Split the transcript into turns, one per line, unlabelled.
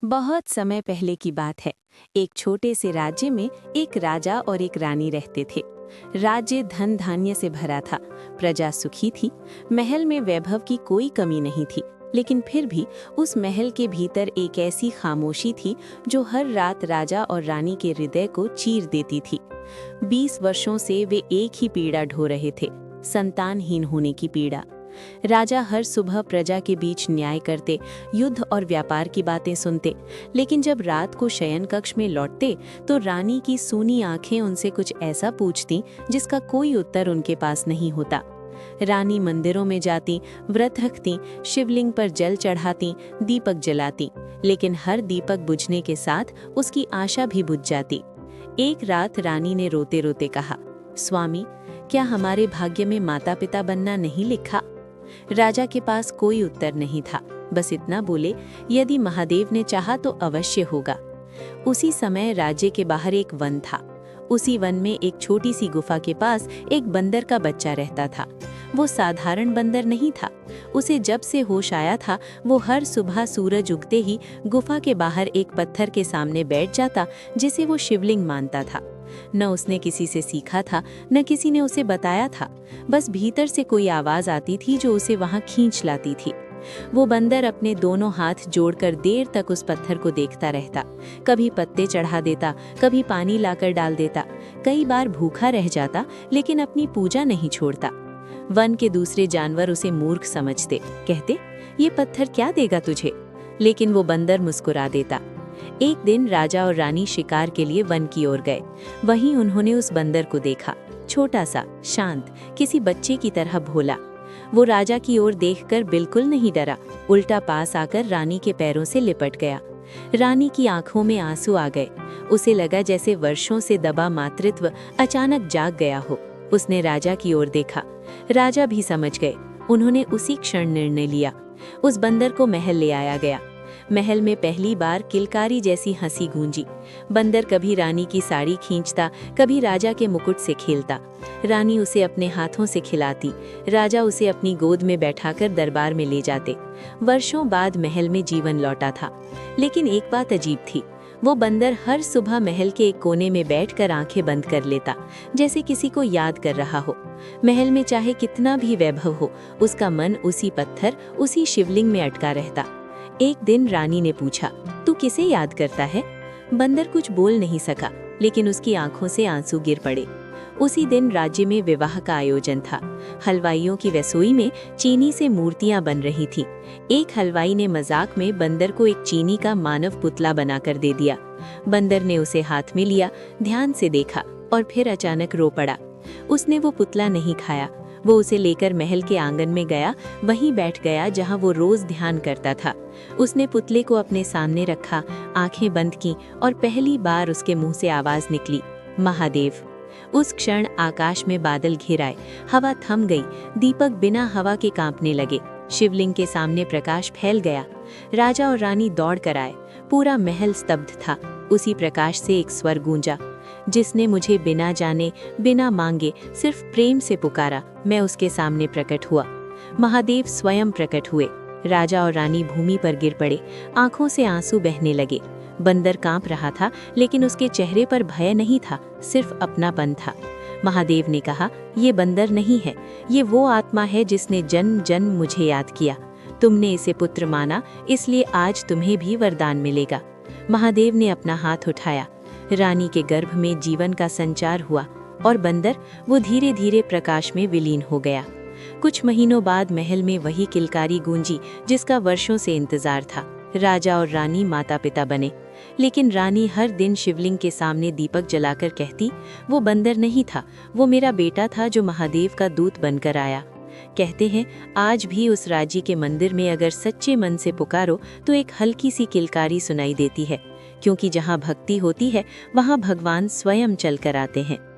बहुत समय पहले की बात है। एक छोटे से राज्य में एक राजा और एक रानी रहते थे। राज्य धन धान्य से भरा था, प्रजा सुखी थी, महल में वैभव की कोई कमी नहीं थी। लेकिन फिर भी उस महल के भीतर एक ऐसी खामोशी थी जो हर रात राजा और रानी के हृदय को चीर देती थी। 20 वर्षों से वे एक ही पीड़ा ढो रहे थे, संतानहीन होने की पीड़ा। राजा हर सुबह प्रजा के बीच न्याय करते, युद्ध और व्यापार की बातें सुनते, लेकिन जब रात को शयन कक्ष में लौटते तो रानी की सूनी आंखें उनसे कुछ ऐसा पूछती जिसका कोई उत्तर उनके पास नहीं होता। रानी मंदिरों में जाती, व्रत रखती, शिवलिंग पर जल चढ़ाती, दीपक जलाती, लेकिन हर दीपक बुझने के साथ उसकी आशा भी बुझ जाती। एक रात रानी ने रोते रोते कहा, स्वामी, क्या हमारे भाग्य में माता पिता बनना नहीं लिखा? राजा के पास कोई उत्तर नहीं था, बस इतना बोले, यदि महादेव ने चाहा तो अवश्य होगा। उसी समय राज्य के बाहर एक वन था। उसी वन में एक छोटी सी गुफा के पास एक बंदर का बच्चा रहता था। वो साधारण बंदर नहीं था। उसे जब से होश आया था वो हर सुबह सूरज उगते ही गुफा के बाहर एक पत्थर के सामने बैठ जाता जिसे वो शिवलिंग मानता था। न उसने किसी से सीखा था, न किसी ने उसे बताया था, बस भीतर से कोई आवाज आती थी जो उसे वहां खींच लाती थी। वो बंदर अपने दोनों हाथ जोड़कर देर तक उस पत्थर को देखता रहता। कभी पत्ते चढ़ा देता, कभी पानी लाकर डाल देता, कई बार भूखा रह जाता, लेकिन अपनी पूजा नहीं छोड़ता। वन के दूसरे जानवर उसे मूर्ख समझते, कहते, ये पत्थर क्या देगा तुझे? लेकिन वो बंदर मुस्कुरा देता। एक दिन राजा और रानी शिकार के लिए वन की ओर गए। वहीं उन्होंने उस बंदर को देखा, छोटा सा, शांत, किसी बच्चे की तरह भोला। वो राजा की ओर देखकर बिल्कुल नहीं डरा, उल्टा पास आकर रानी के पैरों से लिपट गया। रानी की आंखों में आंसू आ गए। उसे लगा जैसे वर्षों से दबा मातृत्व अचानक जाग गया हो। उसने राजा की ओर देखा। राजा भी समझ गए। उन्होंने उसी क्षण निर्णय लिया। उस बंदर को महल ले आया गया। महल में पहली बार किलकारी जैसी हंसी गूंजी। बंदर कभी रानी की साड़ी खींचता, कभी राजा के मुकुट से खेलता। रानी उसे अपने हाथों से खिलाती, राजा उसे अपनी गोद में बैठाकर दरबार में ले जाते। वर्षों बाद महल में जीवन लौटा था। लेकिन एक बात अजीब थी, वो बंदर हर सुबह महल के एक कोने में बैठकर आंखें बंद कर लेता, जैसे किसी को याद कर रहा हो। महल में चाहे कितना भी वैभव हो, उसका मन उसी पत्थर, उसी शिवलिंग में अटका रहता। एक दिन रानी ने पूछा, तू किसे याद करता है? बंदर कुछ बोल नहीं सका, लेकिन उसकी आंखों से आंसू गिर पड़े। उसी दिन राज्य में विवाह का आयोजन था। हलवाइयों की रसोई में चीनी से मूर्तियां बन रही थी। एक हलवाई ने मजाक में बंदर को एक चीनी का मानव पुतला बनाकर दे दिया। बंदर ने उसे हाथ में लिया, ध्यान से देखा और फिर अचानक रो पड़ा। उसने वो पुतला नहीं खाया। वो उसे लेकर महल के आंगन में गया, वहीं बैठ गया जहां वो रोज ध्यान करता था। उसने पुतले को अपने सामने रखा, आंखें बंद की और पहली बार उसके मुंह से आवाज निकली, महादेव। उस क्षण आकाश में बादल घिर आए, हवा थम गई, दीपक बिना हवा के कांपने लगे। शिवलिंग के सामने प्रकाश फैल गया। राजा और रानी दौड़ कर आए। पूरा महल स्तब्ध था। उसी प्रकाश से एक स्वर गूंजा, जिसने मुझे बिना जाने, बिना मांगे, सिर्फ प्रेम से पुकारा, मैं उसके सामने प्रकट हुआ। महादेव स्वयं प्रकट हुए। राजा और रानी भूमि पर गिर पड़े, आंखों से आंसू बहने लगे। बंदर कांप रहा था, लेकिन उसके चेहरे पर भय नहीं था, सिर्फ अपनापन था। महादेव ने कहा, ये बंदर नहीं है, ये वो आत्मा है जिसने जन्म जन्म मुझे याद किया। तुमने इसे पुत्र माना, इसलिए आज तुम्हें भी वरदान मिलेगा। महादेव ने अपना हाथ उठाया। रानी के गर्भ में जीवन का संचार हुआ और बंदर वो धीरे धीरे प्रकाश में विलीन हो गया। कुछ महीनों बाद महल में वही किलकारी गूंजी जिसका वर्षों से इंतजार था। राजा और रानी माता पिता बने। लेकिन रानी हर दिन शिवलिंग के सामने दीपक जलाकर कहती, वो बंदर नहीं था, वो मेरा बेटा था जो महादेव का दूत बनकर आया। कहते हैं, आज भी उस राज्य के मंदिर में अगर सच्चे मन से पुकारो तो एक हल्की सी किलकारी सुनाई देती है, क्योंकि जहाँ भक्ति होती है वहाँ भगवान स्वयं चल कर आते हैं।